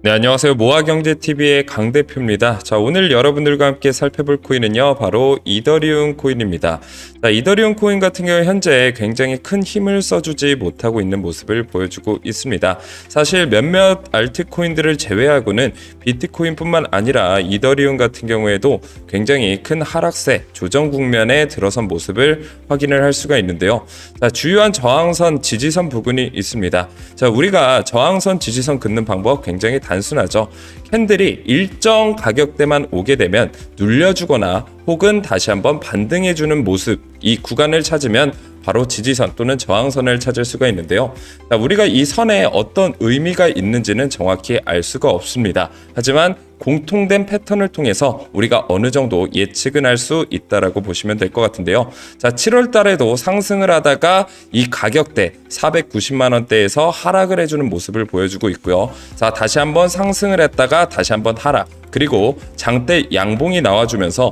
네, 안녕하세요. 모아경제TV의 강 대표입니다. 자, 오늘 여러분들과 함께 살펴볼 코인은요, 바로 이더리움 코인입니다. 자, 이더리움 코인 같은 경우 현재 굉장히 큰 힘을 써주지 못하고 있는 모습을 보여주고 있습니다. 사실 몇몇 알트코인들을 제외하고는 비트코인뿐만 아니라 이더리움 같은 경우에도 굉장히 큰 하락세, 조정 국면에 들어선 모습을 확인을 할 수가 있는데요. 자, 주요한 저항선, 지지선 부근이 있습니다. 자, 우리가 저항선, 지지선 긋는 방법 굉장히 단순하죠. 캔들이 일정 가격대만 오게 되면 눌려주거나 혹은 다시 한번 반등해주는 모습, 이 구간을 찾으면 바로 지지선 또는 저항선을 찾을 수가 있는데요. 자, 우리가 이 선에 어떤 의미가 있는지는 정확히 알 수가 없습니다. 하지만 공통된 패턴을 통해서 우리가 어느 정도 예측은 할 수 있다라고 보시면 될 것 같은데요. 자, 7월 달에도 상승을 하다가 이 가격대 490만 원대에서 하락을 해주는 모습을 보여주고 있고요. 자, 다시 한번 상승을 했다가 다시 한번 하락. 그리고 장대 양봉이 나와주면서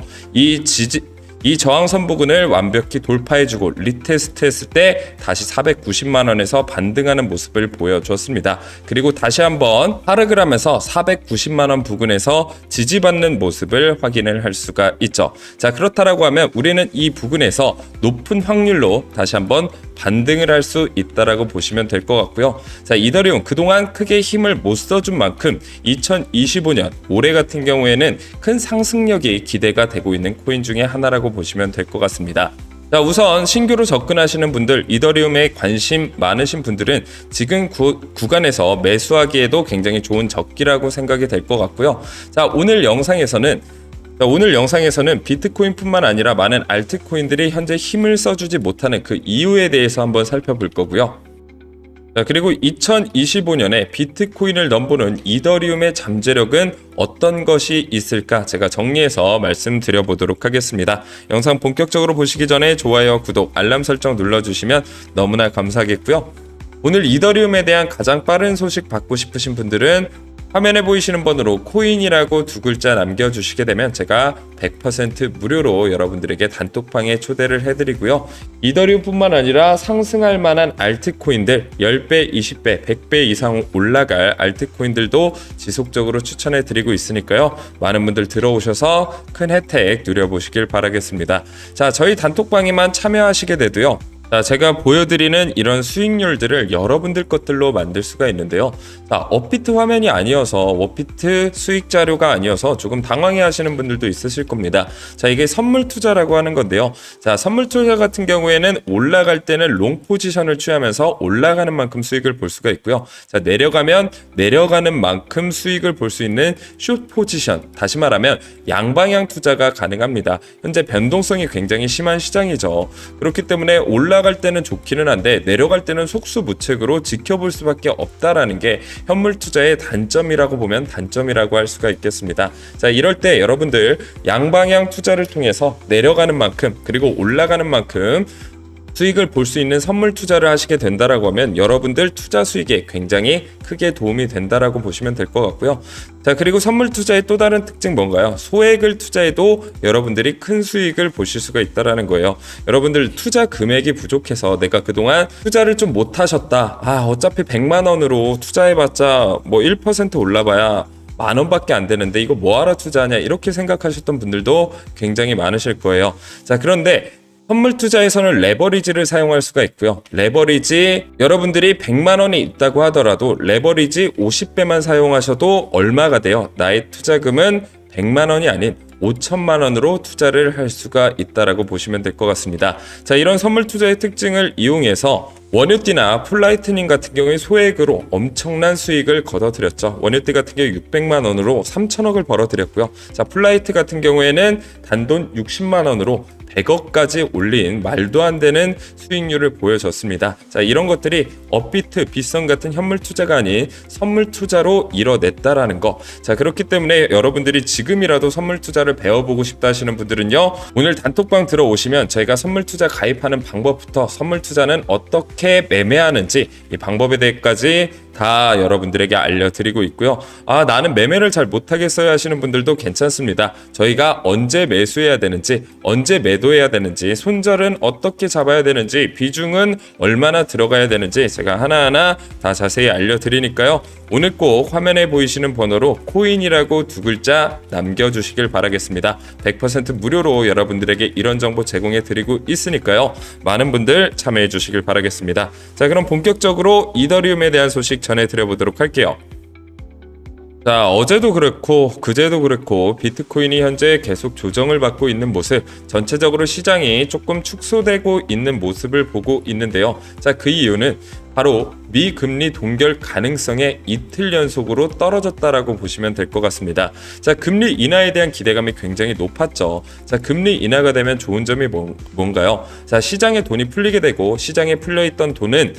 이 저항선 부근을 완벽히 돌파해주고 리테스트했을 때 다시 490만 원에서 반등하는 모습을 보여줬습니다. 그리고 다시 한번 하락을 하면서 490만 원 부근에서 지지받는 모습을 확인을 할 수가 있죠. 자, 그렇다라고 하면 우리는 이 부근에서 높은 확률로 다시 한번 반등을 할 수 있다라고 보시면 될 것 같고요. 자, 이더리움 그동안 크게 힘을 못 써준 만큼 2025년 올해 같은 경우에는 큰 상승력이 기대가 되고 있는 코인 중에 하나라고 보시면 될 것 같습니다. 자, 우선 신규로 접근하시는 분들, 이더리움에 관심 많으신 분들은 지금 구간에서 매수하기에도 굉장히 좋은 적기라고 생각이 될 것 같고요. 자, 오늘 영상에서는 비트코인뿐만 아니라 많은 알트코인들이 현재 힘을 써주지 못하는 그 이유에 대해서 한번 살펴볼 거고요. 자, 그리고 2025년에 비트코인을 넘보는 이더리움의 잠재력은 어떤 것이 있을까 제가 정리해서 말씀드려 보도록 하겠습니다. 영상 본격적으로 보시기 전에 좋아요, 구독, 알람 설정 눌러주시면 너무나 감사하겠고요. 오늘 이더리움에 대한 가장 빠른 소식 받고 싶으신 분들은 화면에 보이시는 번호로 코인이라고 두 글자 남겨주시게 되면 제가 100% 무료로 여러분들에게 단톡방에 초대를 해드리고요. 이더리움뿐만 아니라 상승할 만한 알트코인들 10배, 20배, 100배 이상 올라갈 알트코인들도 지속적으로 추천해드리고 있으니까요. 많은 분들 들어오셔서 큰 혜택 누려보시길 바라겠습니다. 자, 저희 단톡방에만 참여하시게 돼도요. 자, 제가 보여드리는 이런 수익률들을 여러분들 것들로 만들 수가 있는데요. 자, 업비트 화면이 아니어서 업비트 수익 자료가 아니어서 조금 당황해 하시는 분들도 있으실 겁니다. 자, 이게 선물 투자라고 하는 건데요. 자, 선물 투자 같은 경우에는 올라갈 때는 롱 포지션을 취하면서 올라가는 만큼 수익을 볼 수가 있고요. 자, 내려가면 내려가는 만큼 수익을 볼 수 있는 숏 포지션, 다시 말하면 양방향 투자가 가능합니다. 현재 변동성이 굉장히 심한 시장이죠. 그렇기 때문에 올라갈 때는 좋기는 한데 내려갈 때는 속수무책으로 지켜볼 수밖에 없다라는 게 현물 투자의 단점이라고 보면 단점이라고 할 수가 있겠습니다. 자, 이럴 때 여러분들 양방향 투자를 통해서 내려가는 만큼 그리고 올라가는 만큼 수익을 볼 수 있는 선물 투자를 하시게 된다라고 하면 여러분들 투자 수익에 굉장히 크게 도움이 된다라고 보시면 될 것 같고요. 자, 그리고 선물 투자의 또 다른 특징 뭔가요? 소액을 투자해도 여러분들이 큰 수익을 보실 수가 있다라는 거예요. 여러분들 투자 금액이 부족해서 내가 그동안 투자를 좀 못 하셨다. 어차피 100만 원으로 투자해봤자 뭐 1% 올라봐야 만 원밖에 안 되는데 이거 뭐하러 투자하냐 이렇게 생각하셨던 분들도 굉장히 많으실 거예요. 자, 그런데 선물 투자에서는 레버리지를 사용할 수가 있고요. 레버리지 여러분들이 100만 원이 있다고 하더라도 레버리지 50배만 사용하셔도 얼마가 돼요? 나의 투자금은 100만 원이 아닌 5천만 원으로 투자를 할 수가 있다라고 보시면 될 것 같습니다. 자, 이런 선물 투자의 특징을 이용해서 원유띠나 플라이트닝 같은 경우에 소액으로 엄청난 수익을 거둬들였죠. 원유띠 같은 경우 600만 원으로 3천억을 벌어들였고요. 자, 플라이트 같은 경우에는 단돈 60만 원으로 100억까지 올린 말도 안 되는 수익률을 보여줬습니다. 자, 이런 것들이 업비트, 빗선 같은 현물 투자가 아닌 선물 투자로 이뤄냈다라는 거. 자, 그렇기 때문에 여러분들이 지금이라도 선물 투자를 배워보고 싶다 하시는 분들은요, 오늘 단톡방 들어오시면 저희가 선물 투자 가입하는 방법부터 선물 투자는 어떻게 매매하는지 이 방법에 대해까지 다 여러분들에게 알려드리고 있고요. 나는 매매를 잘 못하겠어요 하시는 분들도 괜찮습니다. 저희가 언제 매수해야 되는지, 언제 매도해야 되는지, 손절은 어떻게 잡아야 되는지, 비중은 얼마나 들어가야 되는지 제가 하나하나 다 자세히 알려드리니까요. 오늘 꼭 화면에 보이시는 번호로 코인이라고 2글자 남겨주시길 바라겠습니다. 100% 무료로 여러분들에게 이런 정보 제공해 드리고 있으니까요. 많은 분들 참여해 주시길 바라겠습니다. 자, 그럼 본격적으로 이더리움에 대한 소식 전해드려보도록 할게요. 자, 어제도 그렇고 그제도 그렇고 비트코인이 현재 계속 조정을 받고 있는 모습, 전체적으로 시장이 조금 축소되고 있는 모습을 보고 있는데요. 자, 그 이유는 바로 미금리 동결 가능성에 이틀 연속으로 떨어졌다라고 보시면 될 것 같습니다. 자, 금리 인하에 대한 기대감이 굉장히 높았죠. 자, 금리 인하가 되면 좋은 점이 뭔가요? 자, 시장에 돈이 풀리게 되고, 시장에 풀려있던 돈은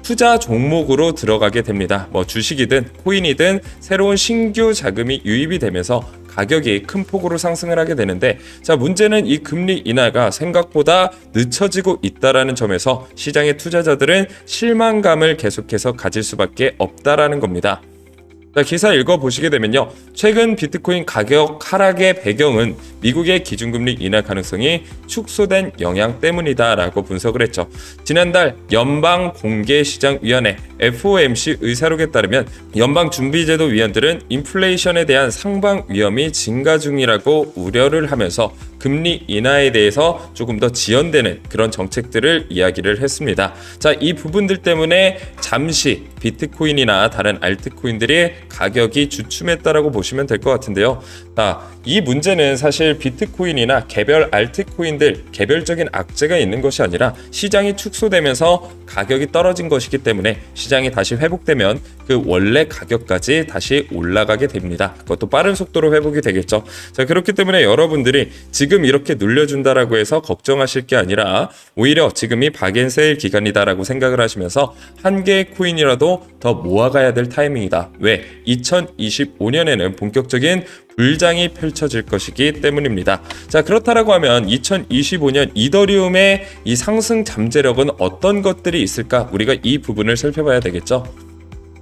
투자 종목으로 들어가게 됩니다. 주식이든 코인이든 새로운 신규 자금이 유입이 되면서 가격이 큰 폭으로 상승을 하게 되는데, 자, 문제는 이 금리 인하가 생각보다 늦춰지고 있다라는 점에서 시장의 투자자들은 실망감을 계속해서 가질 수밖에 없다라는 겁니다. 자, 기사 읽어보시게 되면요, 최근 비트코인 가격 하락의 배경은 미국의 기준금리 인하 가능성이 축소된 영향 때문이다라고 분석을 했죠. 지난달 연방공개시장위원회 FOMC 의사록에 따르면 연방준비제도 위원들은 인플레이션에 대한 상방 위험이 증가 중이라고 우려를 하면서 금리 인하에 대해서 조금 더 지연되는 그런 정책들을 이야기를 했습니다. 자, 이 부분들 때문에 잠시 비트코인이나 다른 알트코인들의 가격이 주춤했다라고 보시면 될 것 같은데요. 자, 이 문제는 사실 비트코인이나 개별 알트코인들 개별적인 악재가 있는 것이 아니라 시장이 축소되면서 가격이 떨어진 것이기 때문에 시장이 다시 회복되면 그 원래 가격까지 다시 올라가게 됩니다. 그것도 빠른 속도로 회복이 되겠죠. 자, 그렇기 때문에 여러분들이 지금 이렇게 눌려준다라고 해서 걱정하실 게 아니라 오히려 지금이 박앤세일 기간이다라고 생각을 하시면서 한 개의 코인이라도 더 모아가야 될 타이밍이다. 왜? 2025년에는 본격적인 불장이 펼쳐질 것이기 때문입니다. 자, 그렇다라고 하면 2025년 이더리움의 이 상승 잠재력은 어떤 것들이 있을까? 우리가 이 부분을 살펴봐야 되겠죠.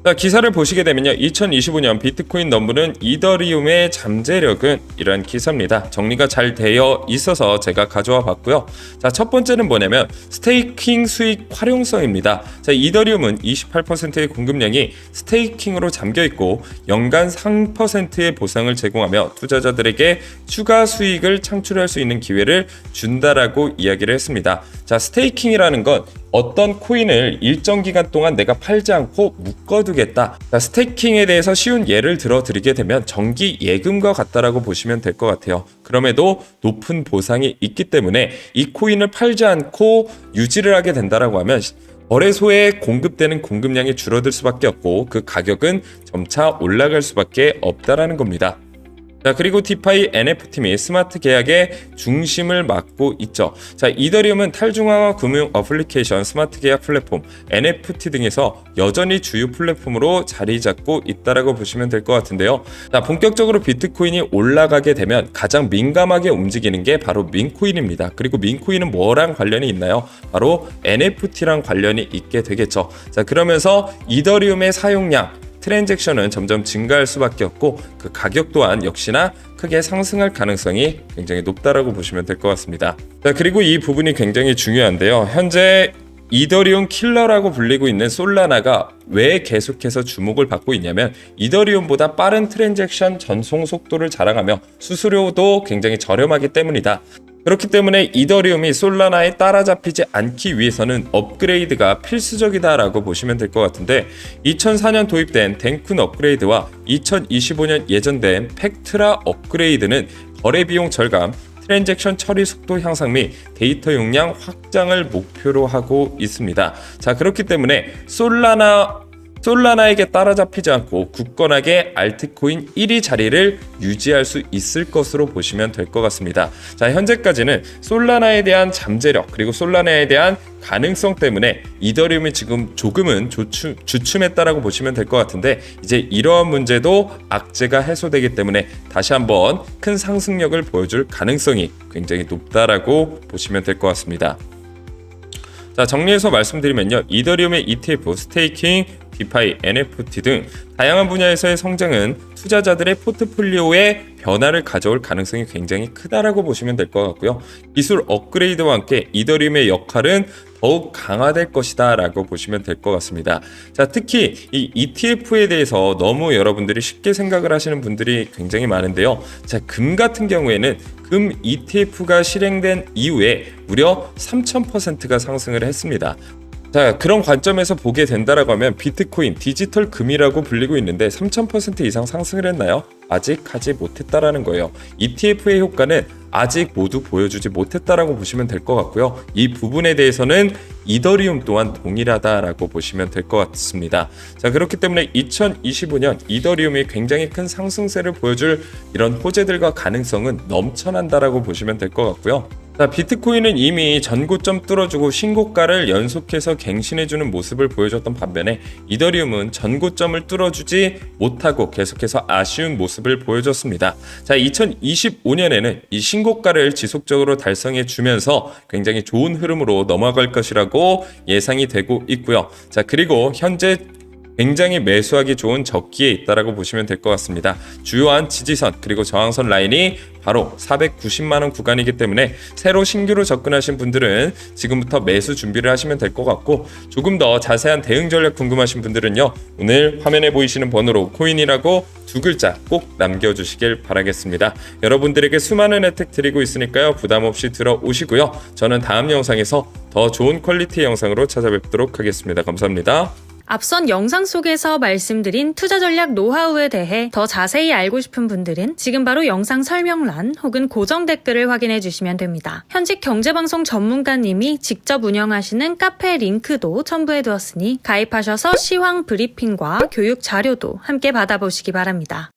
자, 기사를 보시게 되면요, 2025년 비트코인 넘보는 이더리움의 잠재력은 이런 기사입니다. 정리가 잘 되어 있어서 제가 가져와 봤고요. 자, 첫 번째는 뭐냐면 스테이킹 수익 활용성입니다. 자, 이더리움은 28%의 공급량이 스테이킹으로 잠겨 있고 연간 3%의 보상을 제공하며 투자자들에게 추가 수익을 창출할 수 있는 기회를 준다라고 이야기를 했습니다. 자, 스테이킹이라는 건 어떤 코인을 일정 기간 동안 내가 팔지 않고 묶어두겠다. 자, 스테이킹에 대해서 쉬운 예를 들어드리게 되면 정기 예금과 같다라고 보시면 될 것 같아요. 그럼에도 높은 보상이 있기 때문에 이 코인을 팔지 않고 유지를 하게 된다라고 하면 거래소에 공급되는 공급량이 줄어들 수밖에 없고 그 가격은 점차 올라갈 수밖에 없다라는 겁니다. 자, 그리고 디파이 NFT 및 스마트 계약의 중심을 맡고 있죠. 자, 이더리움은 탈중앙화 금융 어플리케이션, 스마트 계약 플랫폼, NFT 등에서 여전히 주요 플랫폼으로 자리 잡고 있다라고 보시면 될 것 같은데요. 자, 본격적으로 비트코인이 올라가게 되면 가장 민감하게 움직이는 게 바로 민코인입니다. 그리고 민코인은 뭐랑 관련이 있나요? 바로 NFT랑 관련이 있게 되겠죠. 자, 그러면서 이더리움의 사용량, 트랜잭션은 점점 증가할 수밖에 없고 그 가격 또한 역시나 크게 상승할 가능성이 굉장히 높다라고 보시면 될 것 같습니다. 자, 그리고 이 부분이 굉장히 중요한데요. 현재 이더리움 킬러라고 불리고 있는 솔라나가 왜 계속해서 주목을 받고 있냐면 이더리움보다 빠른 트랜잭션 전송 속도를 자랑하며 수수료도 굉장히 저렴하기 때문이다. 그렇기 때문에 이더리움이 솔라나에 따라잡히지 않기 위해서는 업그레이드가 필수적이다라고 보시면 될 것 같은데 2004년 도입된 덴쿤 업그레이드와 2025년 예정된 팩트라 업그레이드는 거래 비용 절감, 트랜잭션 처리 속도 향상 및 데이터 용량 확장을 목표로 하고 있습니다. 자, 그렇기 때문에 솔라나에게 따라잡히지 않고 굳건하게 알트코인 1위 자리를 유지할 수 있을 것으로 보시면 될 것 같습니다. 자, 현재까지는 솔라나에 대한 잠재력 그리고 솔라나에 대한 가능성 때문에 이더리움이 지금 조금은 주춤했다라고 보시면 될 것 같은데 이제 이러한 문제도 악재가 해소되기 때문에 다시 한번 큰 상승력을 보여줄 가능성이 굉장히 높다라고 보시면 될 것 같습니다. 자, 정리해서 말씀드리면요, 이더리움의 ETF 스테이킹 디파이, NFT 등 다양한 분야에서의 성장은 투자자들의 포트폴리오에 변화를 가져올 가능성이 굉장히 크다라고 보시면 될 것 같고요. 기술 업그레이드와 함께 이더리움의 역할은 더욱 강화될 것이다 라고 보시면 될 것 같습니다. 자, 특히 이 ETF에 대해서 너무 여러분들이 쉽게 생각을 하시는 분들이 굉장히 많은데요. 자, 금 같은 경우에는 금 ETF가 실행된 이후에 무려 3000%가 상승을 했습니다. 자, 그런 관점에서 보게 된다라고 하면 비트코인, 디지털 금이라고 불리고 있는데 3000% 이상 상승을 했나요? 아직 하지 못했다라는 거예요. ETF의 효과는 아직 모두 보여주지 못했다라고 보시면 될 것 같고요. 이 부분에 대해서는 이더리움 또한 동일하다라고 보시면 될 것 같습니다. 자, 그렇기 때문에 2025년 이더리움이 굉장히 큰 상승세를 보여줄 이런 호재들과 가능성은 넘쳐난다라고 보시면 될 것 같고요. 자, 비트코인은 이미 전고점 뚫어주고 신고가를 연속해서 갱신해주는 모습을 보여줬던 반면에 이더리움은 전고점을 뚫어주지 못하고 계속해서 아쉬운 모습을 보여줬습니다. 자, 2025년에는 이 신고가를 지속적으로 달성해주면서 굉장히 좋은 흐름으로 넘어갈 것이라고 예상이 되고 있고요. 자, 그리고 현재 굉장히 매수하기 좋은 적기에 있다라고 보시면 될 것 같습니다. 주요한 지지선 그리고 저항선 라인이 바로 490만원 구간이기 때문에 새로 신규로 접근하신 분들은 지금부터 매수 준비를 하시면 될 것 같고, 조금 더 자세한 대응 전략 궁금하신 분들은요, 오늘 화면에 보이시는 번호로 코인이라고 두 글자 꼭 남겨주시길 바라겠습니다. 여러분들에게 수많은 혜택 드리고 있으니까요, 부담 없이 들어오시고요. 저는 다음 영상에서 더 좋은 퀄리티의 영상으로 찾아뵙도록 하겠습니다. 감사합니다. 앞선 영상 속에서 말씀드린 투자 전략 노하우에 대해 더 자세히 알고 싶은 분들은 지금 바로 영상 설명란 혹은 고정 댓글을 확인해 주시면 됩니다. 현직 경제방송 전문가님이 직접 운영하시는 카페 링크도 첨부해 두었으니 가입하셔서 시황 브리핑과 교육 자료도 함께 받아보시기 바랍니다.